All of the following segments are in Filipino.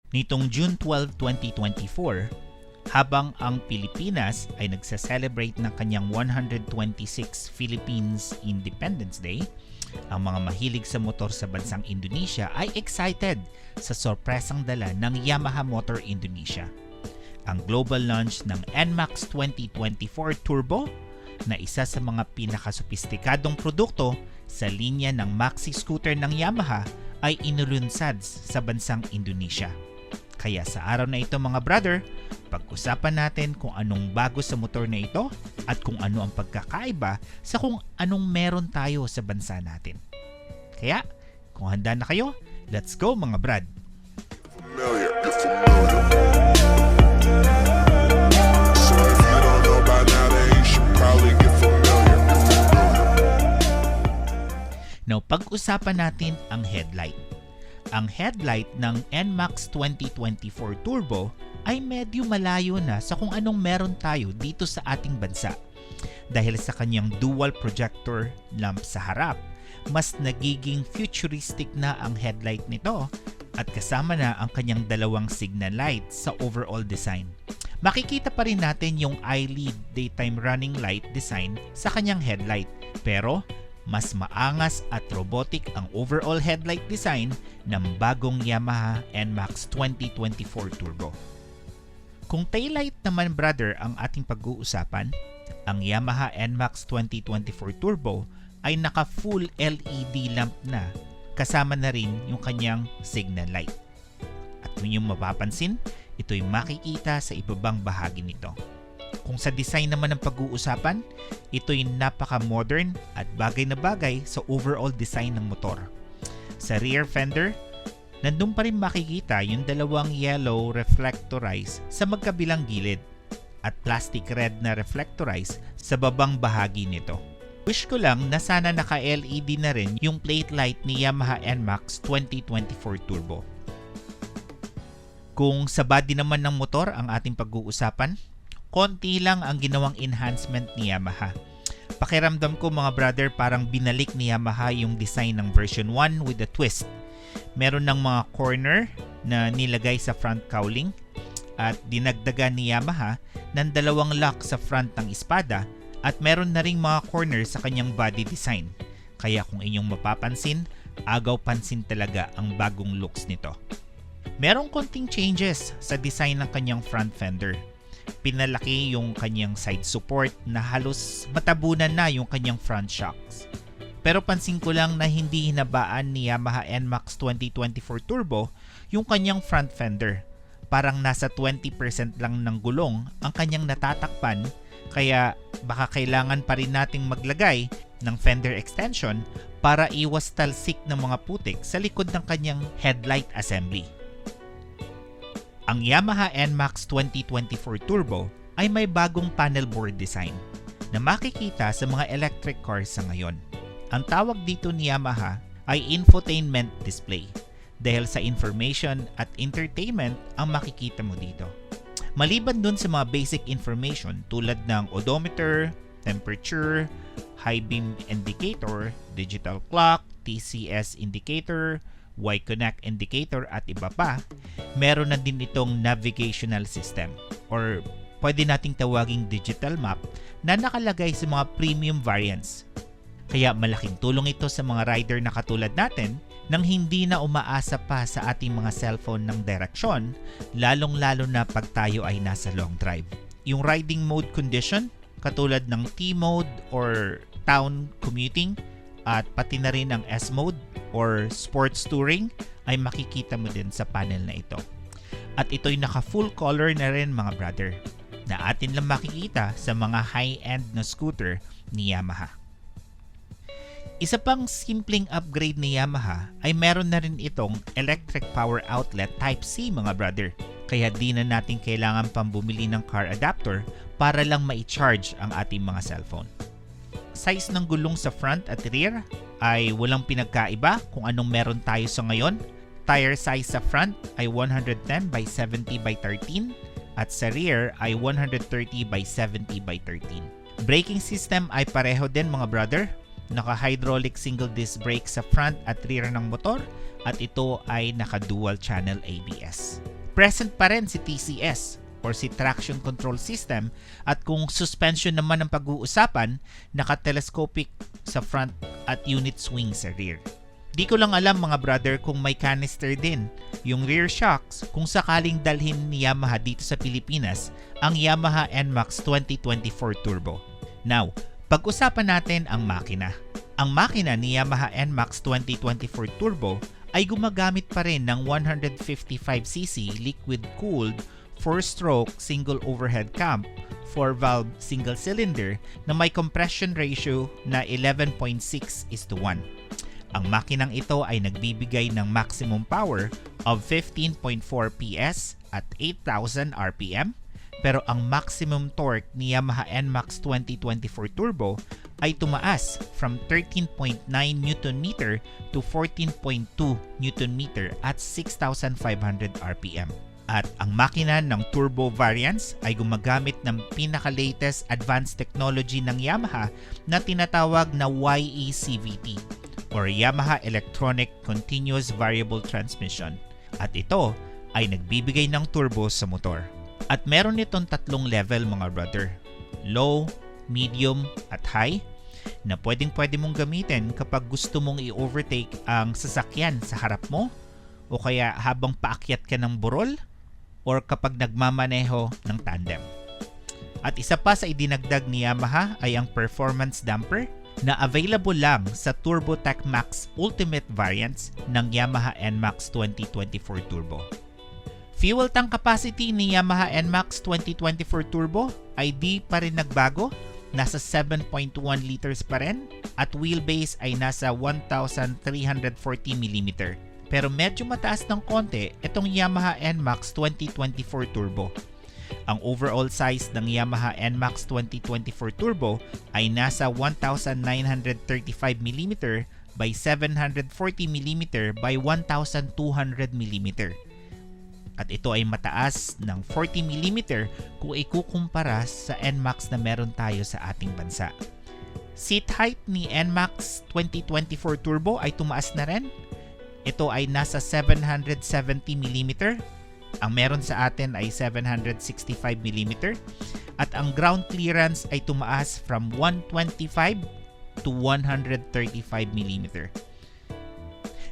Nitong June 12, 2024, habang ang Pilipinas ay nagsa-celebrate ng kanyang 126 Philippines Independence Day, ang mga mahilig sa motor sa bansang Indonesia ay excited sa sorpresang dala ng Yamaha Motor Indonesia. Ang global launch ng NMAX 2024 Turbo na isa sa mga pinakasopistikadong produkto sa linya ng maxi scooter ng Yamaha ay inulunsad sa bansang Indonesia. Kaya sa araw na ito mga brother, pag-usapan natin kung anong bago sa motor na ito at kung ano ang pagkakaiba sa kung anong meron tayo sa bansa natin. Kaya, kung handa na kayo, let's go mga brad! Now, pag-usapan natin ang headlight. Ang headlight ng NMAX 2024 Turbo ay medyo malayo na sa kung anong meron tayo dito sa ating bansa. Dahil sa kanyang dual projector lamp sa harap, mas nagiging futuristic na ang headlight nito at kasama na ang kanyang dalawang signal light sa overall design. Makikita pa rin natin yung iLead daytime running light design sa kanyang headlight, pero mas maangas at robotic ang overall headlight design ng bagong Yamaha NMAX 2024 Turbo. Kung taillight naman brother ang ating pag-uusapan, ang Yamaha NMAX 2024 Turbo ay naka full LED lamp na, kasama na rin yung kanyang signal light. At kung yung mapapansin, ito'y makikita sa ibabang bahagi nito. Kung sa design naman ng pag-uusapan, ito'y napaka-modern at bagay na bagay sa overall design ng motor. Sa rear fender, nandun pa rin makikita yung dalawang yellow reflectorize sa magkabilang gilid at plastic red na reflectorize sa babang bahagi nito. Wish ko lang na sana naka-LED na rin yung plate light ni Yamaha NMAX 2024 Turbo. Kung sa body naman ng motor ang ating pag-uusapan, konti lang ang ginawang enhancement ni Yamaha. Pakiramdam ko mga brother parang binalik ni Yamaha yung design ng version 1 with a twist. Meron ng mga corner na nilagay sa front cowling at dinagdagan ni Yamaha ng dalawang lock sa front ng espada at meron na ring mga corner sa kanyang body design. Kaya kung inyong mapapansin, agaw pansin talaga ang bagong looks nito. Merong konting changes sa design ng kanyang front fender. Pinalaki yung kanyang side support na halos matabunan na yung kanyang front shocks. Pero pansin ko lang na hindi hinabaan ni Yamaha NMAX 2024 Turbo yung kanyang front fender. Parang nasa 20% lang ng gulong ang kanyang natatakpan, kaya baka kailangan pa rin nating maglagay ng fender extension para iwas talsik ng mga putik sa likod ng kanyang headlight assembly. Ang Yamaha NMAX 2024 Turbo ay may bagong panel board design na makikita sa mga electric cars sa ngayon. Ang tawag dito ni Yamaha ay infotainment display dahil sa information at entertainment ang makikita mo dito. Maliban dun sa mga basic information tulad ng odometer, temperature, high beam indicator, digital clock, TCS indicator, Y-Connect indicator at iba pa, meron na din itong navigational system or pwede nating tawaging digital map na nakalagay sa mga premium variants. Kaya malaking tulong ito sa mga rider na katulad natin nang hindi na umaasa pa sa ating mga cellphone ng direksyon, lalong-lalo na pag tayo ay nasa long drive. Yung riding mode condition, katulad ng T-mode or town commuting, at pati na rin ang S-mode or sports touring ay makikita mo din sa panel na ito. At ito'y naka full color na rin mga brother na atin lang makikita sa mga high-end na scooter ni Yamaha. Isa pang simpleng upgrade ni Yamaha ay meron na rin itong electric power outlet Type C mga brother. Kaya di na natin kailangan pang bumili ng car adapter para lang ma-charge ang ating mga cellphone. Size ng gulong sa front at rear ay walang pinagkaiba kung anong meron tayo sa ngayon. Tire size sa front ay 110 by 70 by 13 at sa rear ay 130 by 70 by 13. Braking system ay pareho din mga brother. Naka-hydraulic single disc brake sa front at rear ng motor at ito ay naka-dual channel ABS. Present pa rin si TCS or si Traction Control System, at kung suspension naman ang pag-uusapan, naka-telescopic sa front at unit swing sa rear. Di ko lang alam mga brother kung may canister din yung rear shocks kung sakaling dalhin ni Yamaha dito sa Pilipinas ang Yamaha NMAX 2024 Turbo. Now, pag-usapan natin ang makina. Ang makina ni Yamaha NMAX 2024 Turbo ay gumagamit pa rin ng 155cc liquid-cooled 4-stroke single overhead cam 4-valve single cylinder na may compression ratio na 11.6:1. Ang makinang ito ay nagbibigay ng maximum power of 15.4 PS at 8,000 RPM, pero ang maximum torque ni Yamaha NMAX 2024 Turbo ay tumaas from 13.9 Nm to 14.2 Nm at 6,500 RPM. At ang makina ng turbo variants ay gumagamit ng pinaka-latest advanced technology ng Yamaha na tinatawag na YECVT or Yamaha Electronic Continuous Variable Transmission. At ito ay nagbibigay ng turbo sa motor. At meron nitong tatlong level mga brother, low, medium at high, na pwede mong gamitin kapag gusto mong i-overtake ang sasakyan sa harap mo o kaya habang paakyat ka ng burol or kapag nagmamaneho ng tandem. At isa pa sa idinagdag ni Yamaha ay ang performance damper na available lang sa TurboTac Max Ultimate variants ng Yamaha NMAX 2024 Turbo. Fuel tank capacity ni Yamaha NMAX 2024 Turbo ay di pa rin nagbago, nasa 7.1 liters pa rin at wheelbase ay nasa 1,340mm. Pero medyo mataas ng konti itong Yamaha NMAX 2024 Turbo. Ang overall size ng Yamaha NMAX 2024 Turbo ay nasa 1,935mm by 740mm by 1,200mm. At ito ay mataas ng 40mm kung ikukumpara sa NMAX na meron tayo sa ating bansa. Seat height ni NMAX 2024 Turbo ay tumaas na rin. Ito ay nasa 770mm. Ang meron sa atin ay 765mm. At ang ground clearance ay tumaas from 125 to 135mm.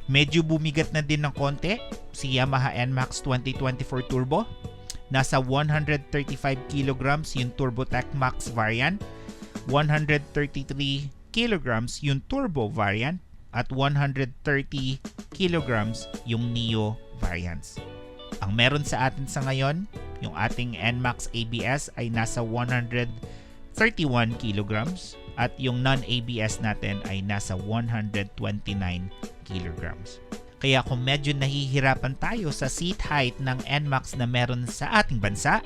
Medyo bumigat na din ng konti si Yamaha NMAX 2024 Turbo. Nasa 135 kilograms yung TurboTac Max variant, 133 kilograms yung Turbo variant, at 130 kilograms yung Neo variants. Ang meron sa atin sa ngayon, yung ating NMAX ABS ay nasa 131 kilograms at yung non-ABS natin ay nasa 129 kilograms. Kaya kung medyo nahihirapan tayo sa seat height ng NMAX na meron sa ating bansa,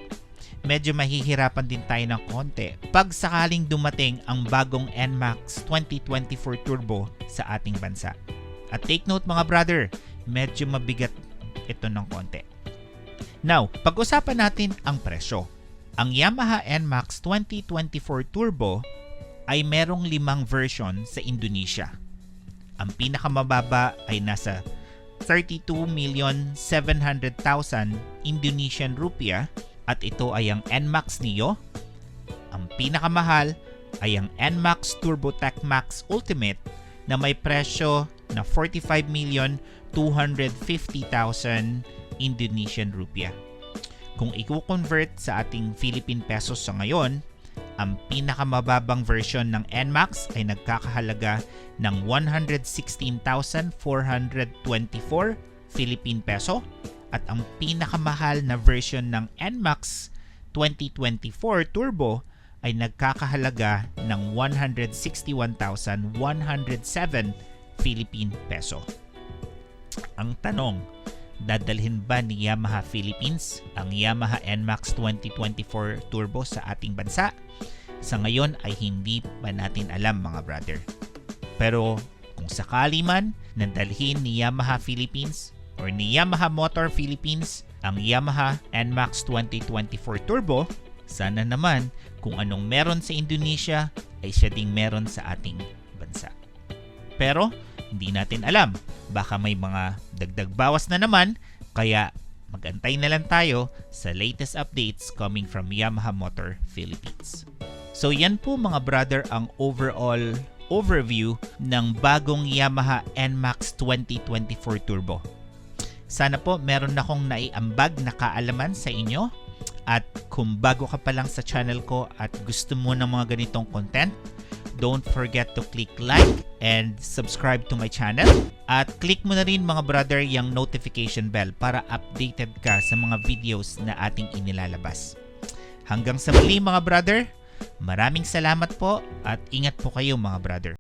medyo mahihirapan din tayo ng konti pag sakaling dumating ang bagong NMAX 2024 Turbo sa ating bansa. At take note mga brother, medyo mabigat ito ng konti. Now, pag-usapan natin ang presyo. Ang Yamaha NMAX 2024 Turbo ay merong 5 version sa Indonesia. Ang pinakamababa ay nasa 32,700,000 Indonesian rupiah at ito ay ang NMAX Neo. Ang pinakamahal ay ang NMAX TurboTac Max Ultimate na may presyo na 45,250,000 Indonesian rupiah. Kung i-convert sa ating Philippine pesos sa ngayon, ang pinakamababang version ng NMAX ay nagkakahalaga ng 116,424 Philippine peso at ang pinakamahal na version ng NMAX 2024 Turbo ay nagkakahalaga ng 161,107 Philippine peso. Ang tanong, dadalhin ba ni Yamaha Philippines ang Yamaha NMAX 2024 Turbo sa ating bansa? Sa ngayon ay hindi pa natin alam mga brother. Pero kung sakali man nadalhin ni Yamaha Philippines or ni Yamaha Motor Philippines ang Yamaha NMAX 2024 Turbo, sana naman kung anong meron sa Indonesia ay siya ding meron sa ating bansa. Pero hindi natin alam, baka may mga dagdag bawas na naman, kaya Mag-antay na lang tayo sa latest updates coming from Yamaha Motor Philippines. So yan po mga brother ang overall overview ng bagong Yamaha NMAX 2024 Turbo. Sana po meron na akong naiambag na kaalaman sa inyo. At kung bago ka pa lang sa channel ko at gusto mo ng mga ganitong content, don't forget to click like and subscribe to my channel. At click mo na rin mga brother yung notification bell para updated ka sa mga videos na ating inilalabas. Hanggang sa muli mga brother, maraming salamat po at ingat po kayo mga brother.